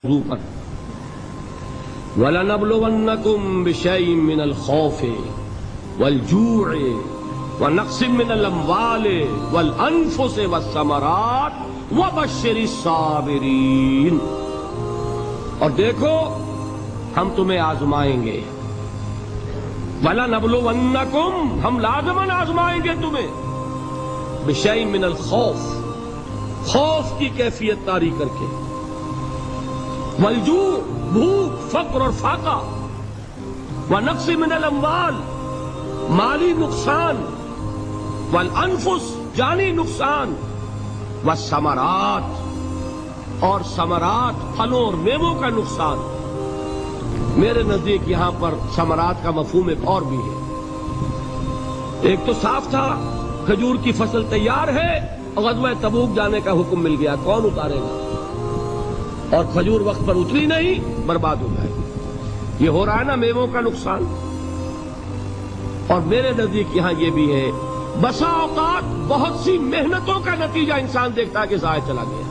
پر وَلَنَبْلُوَنَّكُمْ بِشَيْءٍ مِّنَ الْخَوْفِ وَالْجُوعِ وَنَقْصٍ مِّنَ الْأَمْوَالِ وَالْأَنفُسِ وَالثَّمَرَاتِ وَبَشِّرِ الصَّابِرِينَ۔ اور دیکھو ہم تمہیں آزمائیں گے، وَلَنَبْلُوَنَّكُمْ ہم لازماً آزمائیں گے تمہیں، بِشَيْءٍ مِّنَ الْخَوْفِ خوف کی کیفیت طاری کر کے، والجوع بھوک فقر اور فاقہ، ونقص من الاموال مالی نقصان، والانفس جانی نقصان، والثمرات اور ثمرات پھلوں اور میووں کا نقصان۔ میرے نزدیک یہاں پر ثمرات کا مفہوم ایک اور بھی ہے۔ ایک تو صاف تھا کھجور کی فصل تیار ہے اور غزوہ تبوک جانے کا حکم مل گیا، کون اتارے گا؟ اور کھجور وقت پر اتری نہیں، برباد ہو جائے گی۔ یہ ہو رہا ہے نا میووں کا نقصان۔ اور میرے نزدیک یہاں یہ بھی ہے، بسا اوقات بہت سی محنتوں کا نتیجہ انسان دیکھتا ہے کہ ضائع چلا گیا،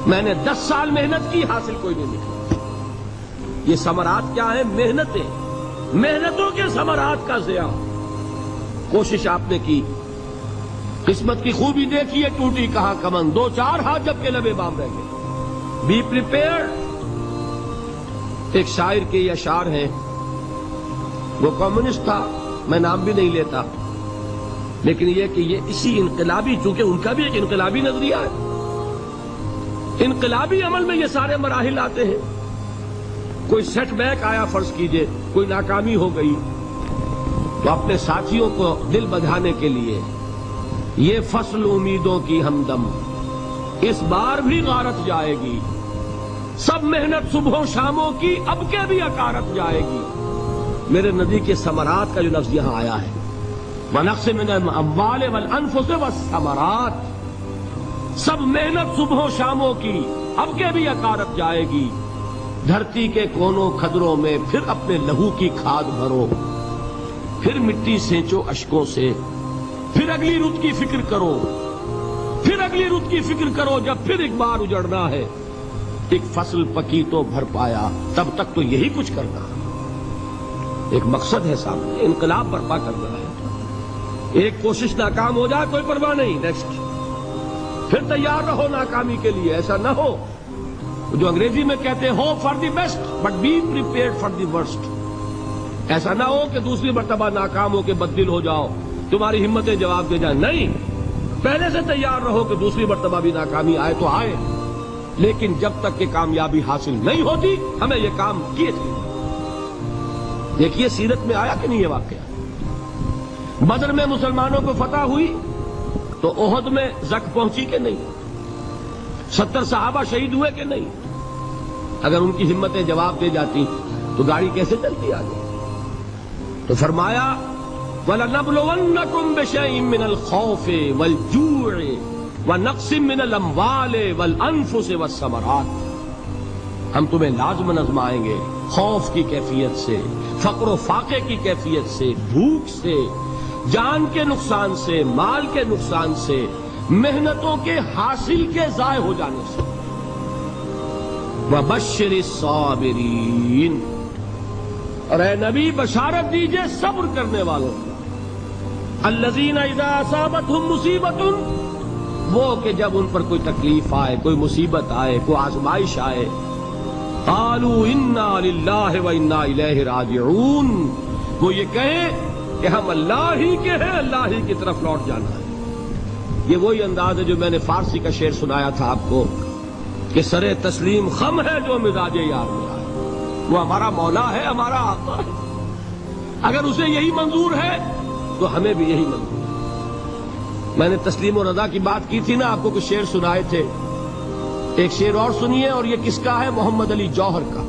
میں نے 10 سال محنت کی، حاصل کوئی نہیں نکلا۔ یہ ثمرات کیا ہیں؟ محنتیں، محنتوں کے ثمرات کا ضیاع۔ کوشش آپ نے کی، قسمت کی خوبی دیکھیے، ٹوٹی کہاں کمن، 2-4 ہاتھ جب کے لبے بام رہ گئے۔ Be prepared. ایک شاعر کے یہ اشعار ہیں، وہ کمیونسٹ تھا، میں نام بھی نہیں لیتا، لیکن یہ کہ یہ اسی انقلابی، چونکہ ان کا بھی ایک انقلابی نظریہ ہے، انقلابی عمل میں یہ سارے مراحل آتے ہیں۔ کوئی سیٹ بیک آیا فرض کیجئے، کوئی ناکامی ہو گئی، تو اپنے ساتھیوں کو دل بدھانے کے لیے یہ فصل امیدوں کی ہمدم اس بار بھی غارت جائے گی، سب محنت صبحوں شاموں کی اب کے بھی اکارت جائے گی۔ میرے نزدیک کے ثمرات کا جو لفظ یہاں آیا ہے، وَنَقْصٍ مِّنَ الْأَمْوَالِ وَالْأَنفُسِ وَالثَّمَرَاتِ، سب محنت صبحوں شاموں کی اب کے بھی اکارت جائے گی۔ دھرتی کے کونوں کھدروں میں پھر اپنے لہو کی کھاد بھرو، پھر مٹی سینچو اشکوں سے، پھر اگلی رت کی فکر کرو، پھر اگلی رت کی فکر کرو، جب پھر ایک بار اجڑنا ہے۔ ایک فصل پکی تو بھر پایا، تب تک تو یہی کچھ کرنا ہے۔ ایک مقصد ہے سامنے، انقلاب برپا کرنا ہے۔ ایک کوشش ناکام ہو جائے کوئی پرواہ نہیں، نیکسٹ، پھر تیار رہو ناکامی کے لیے۔ ایسا نہ ہو جو انگریزی میں کہتے ہیں hope for the best but be prepared for the worst. ایسا نہ ہو کہ دوسری مرتبہ ناکام ہو کے بددل ہو جاؤ، تمہاری ہمتیں جواب دے جائیں۔ نہیں، پہلے سے تیار رہو کہ دوسری مرتبہ بھی ناکامی آئے تو آئے، لیکن جب تک کہ کامیابی حاصل نہیں ہوتی ہمیں یہ کام کیے تھے۔ دیکھیے سیرت میں آیا کہ نہیں یہ واقعہ؟ بدر میں مسلمانوں کو فتح ہوئی تو احد میں زک پہنچی کہ نہیں؟ 70 صحابہ شہید ہوئے کہ نہیں؟ اگر ان کی ہمتیں جواب دے جاتی تو گاڑی کیسے چلتی آگے؟ تو فرمایا وَلَنَبْلُوَنَّكُمْ بِشَيْءٍ مِّنَ الْخَوْفِ وَالْجُوعِ وَنَقْصٍ مِّنَ الْأَمْوَالِ وَالْأَنفُسِ وَالثَّمَرَاتِ، ہم تمہیں لازماً آزمائیں گے، خوف کی کیفیت سے، فقر و فاقے کی کیفیت سے، بھوک سے، جان کے نقصان سے، مال کے نقصان سے، محنتوں کے حاصل کے ضائع ہو جانے سے۔ وَبَشِّرِ الصَّابِرِينَ، اور اے نبی بشارت دیجئے صبر کرنے والوں کو۔ الذین اذا اصابتہم مصیبت، وہ کہ جب ان پر کوئی تکلیف آئے، کوئی مصیبت آئے، کوئی آزمائش آئے، قالوا انا للہ وانا الیہ راجعون، وہ یہ کہیں کہ ہم اللہ ہی کے ہیں، اللہ ہی کی طرف لوٹ جانا ہے۔ یہ وہی انداز ہے جو میں نے فارسی کا شعر سنایا تھا آپ کو کہ سرے تسلیم خم ہے جو مزاج یار میں آئے۔ وہ ہمارا مولا ہے، ہمارا آقا ہے، اگر اسے یہی منظور ہے تو ہمیں بھی یہی منظور ہے۔ میں نے تسلیم و رضا کی بات کی تھی نا، آپ کو کچھ شعر سنائے تھے، ایک شعر اور سنیے، اور یہ کس کا ہے؟ محمد علی جوہر کا۔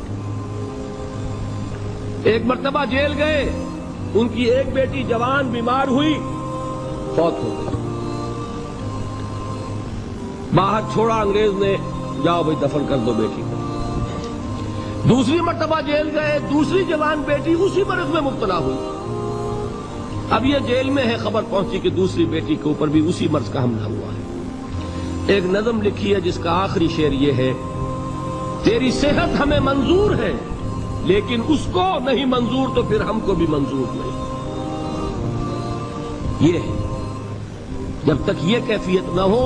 ایک مرتبہ جیل گئے، ان کی ایک بیٹی جوان بیمار ہوئی، فوت ہو گئی، باہر چھوڑا انگریز نے، جاؤ بھائی دفن کر دو بیٹی کو۔ دوسری مرتبہ جیل گئے، دوسری جوان بیٹی اسی مرض میں مبتلا ہوئی۔ اب یہ جیل میں ہے، خبر پہنچی کہ دوسری بیٹی کے اوپر بھی اسی مرض کا حملہ ہوا ہے۔ ایک نظم لکھی ہے جس کا آخری شعر یہ ہے، تیری صحت ہمیں منظور ہے لیکن اس کو نہیں منظور تو پھر ہم کو بھی منظور نہیں. یہ ہے جب تک یہ کیفیت نہ ہو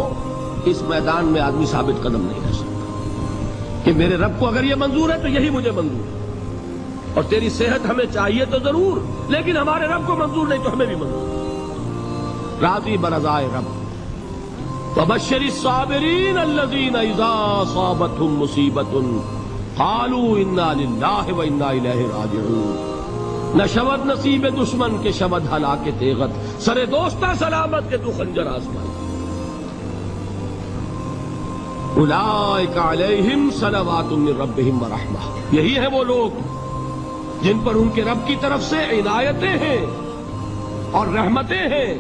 اس میدان میں آدمی ثابت قدم نہیں رہ سکتا کہ میرے رب کو اگر یہ منظور ہے تو یہی مجھے منظور ہے. اور تیری صحت ہمیں چاہیے تو ضرور لیکن ہمارے رب کو منظور نہیں تو ہمیں بھی منظور. راضی برضائے رب. وبشر الصابرین الذین اذا اصابتهم مصیبۃ قالوا انا للہ وانا الیہ راجعون. نہ شود نصیب دشمن کے شود ہلاک تیغت سر دوستہ سلامت کے تو خنجر آسمان. اولئک علیہم صلوات من ربہم ورحمہ. یہی ہے وہ لوگ جن پر ان کے رب کی طرف سے عنایتیں ہیں اور رحمتیں ہیں.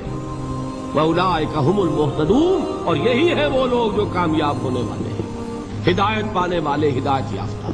وَأُولَٰئِكَ هُمُ الْمُهْتَدُونَ. اور یہی ہے وہ لوگ جو کامیاب ہونے والے ہیں، ہدایت پانے والے، ہدایت یافتہ.